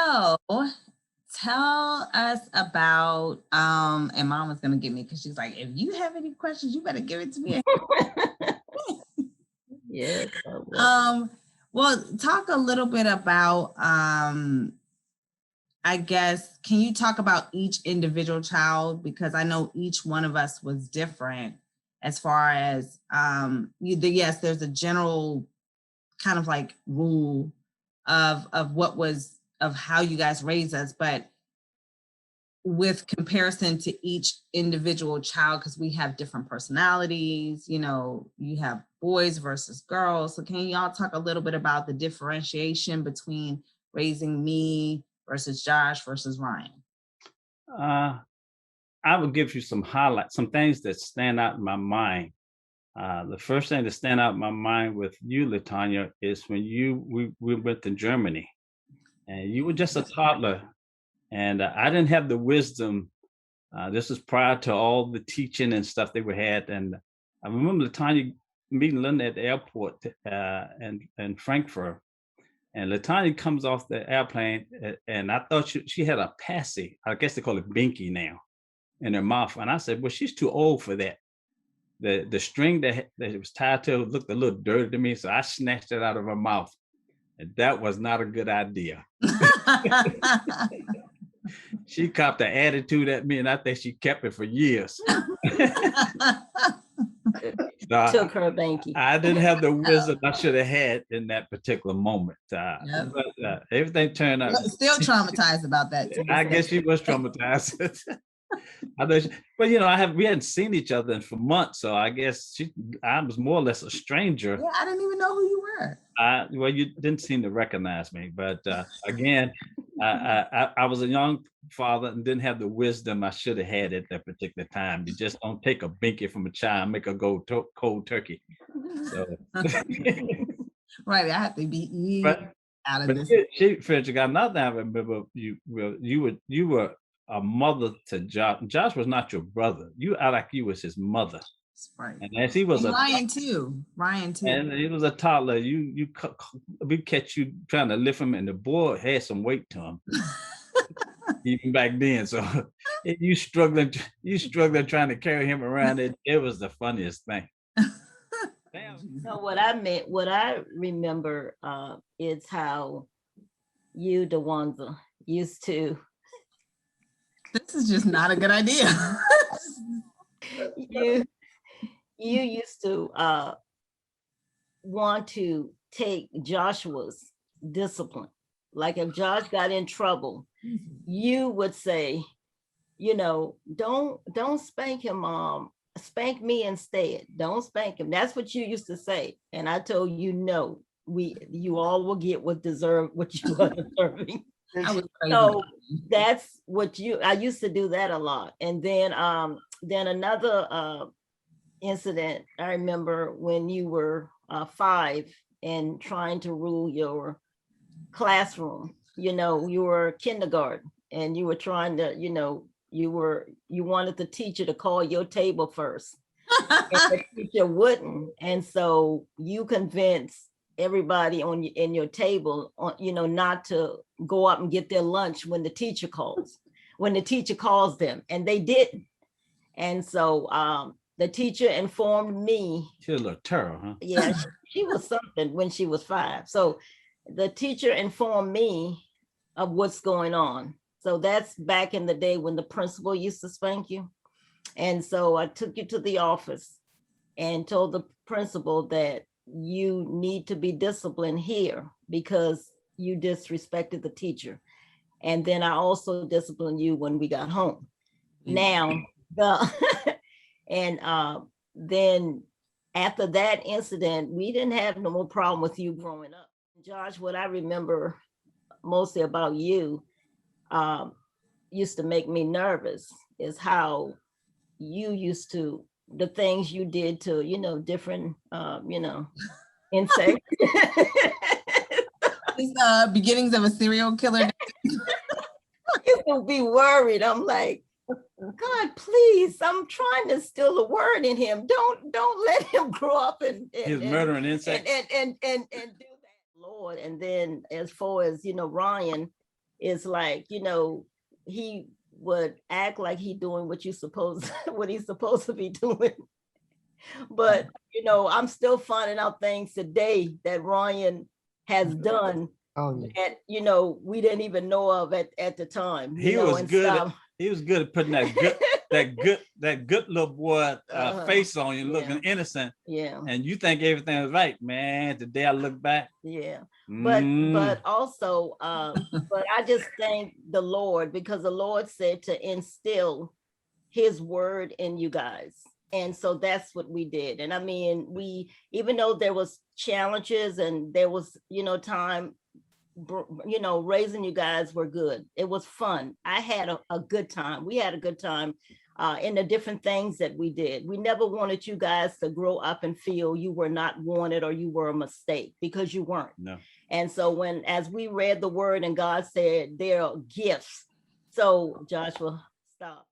So tell us about, and Mom was gonna get me because she's like, if you have any questions, you better give it to me. Yes. Well, talk a little bit about, I guess, can you talk about each individual child? Because I know each one of us was different as far as, yes, there's a general kind of like rule of how you guys raised us, but with comparison to each individual child, because we have different personalities, you have boys versus girls. So can y'all talk a little bit about the differentiation between raising me versus Josh versus Ryan? I will give you some highlights, some things that stand out in my mind. The first thing that stand out in my mind with you, LaTanya, is when we went to Germany, and you were just a toddler, and I didn't have the wisdom. This was prior to all the teaching and stuff they had, and I remember LaTanya meeting Linda at the airport in Frankfurt, and LaTanya comes off the airplane, and I thought she had a passy. I guess they call it binky now, in her mouth, and I said, "Well, she's too old for that." The string that it was tied to looked a little dirty to me, so I snatched it out of her mouth, and that was not a good idea. She copped an attitude at me, and I think she kept it for years. So Took her banky. I didn't have the wisdom I should have had in that particular moment. But everything turned out. Still traumatized about that too. I guess she was traumatized. But we hadn't seen each other for months, so I guess I was more or less a stranger. Yeah, I didn't even know who you were. Well, you didn't seem to recognize me, but again, I was a young father and didn't have the wisdom I should have had at that particular time. You just don't take a binky from a child and make her go cold turkey. So. Right, I have to be out of this. Frederick, another thing I remember, you were a mother to Josh. Josh was not your brother. You act like you was his mother. Right. And as he was Ryan too. And he was a toddler. We catch you trying to lift him, and the boy had some weight to him. Even back then. So you struggling trying to carry him around. It was the funniest thing. So what I remember is how you, Dewanza, used to. This is just not a good idea. You used to want to take Joshua's discipline. Like if Josh got in trouble, you would say, don't spank him, Mom. Spank me instead. Don't spank him. That's what you used to say. And I told you, no, you all will get what you are deserving. So that's what I used to do that a lot. And then another incident, I remember when you were 5 and trying to rule your classroom. You were kindergarten and you were trying to, you wanted the teacher to call your table first. And the teacher wouldn't. And so you convinced everybody in your table, not to go up and get their lunch when the teacher calls them, and they didn't. And so the teacher informed me. She was a little terror, huh? Yeah, she was something when she was 5. So the teacher informed me of what's going on. So that's back in the day when the principal used to spank you. And so I took you to the office and told the principal that you need to be disciplined here because you disrespected the teacher. And then I also disciplined you when we got home. Now, then after that incident, we didn't have no more problem with you growing up. Josh, what I remember mostly about you used to make me nervous is how you used to, the things you did to, different, insects. These beginnings of a serial killer. I used to be worried. I'm like, God, please, I'm trying to steal a word in him. Don't let him grow up and he's murdering insects and do that, Lord. And then as far as Ryan, is like, he would act like he doing what he's supposed to be doing. But I'm still finding out things today that Ryan has done that we didn't even know of at the time. He was good. He was good at putting that good little boy face on you, looking innocent. Yeah. And you think everything was right, man. Today I look back. Yeah. But also, but I just thank the Lord, because the Lord said to instill his word in you guys. And so that's what we did. And I mean, even though there was challenges and there was, time, raising you guys were good. It was fun. I had a good time. We had a good time in the different things that we did. We never wanted you guys to grow up and feel you were not wanted or you were a mistake, because you weren't. No. And so as we read the word and God said there are gifts. So Joshua, stop.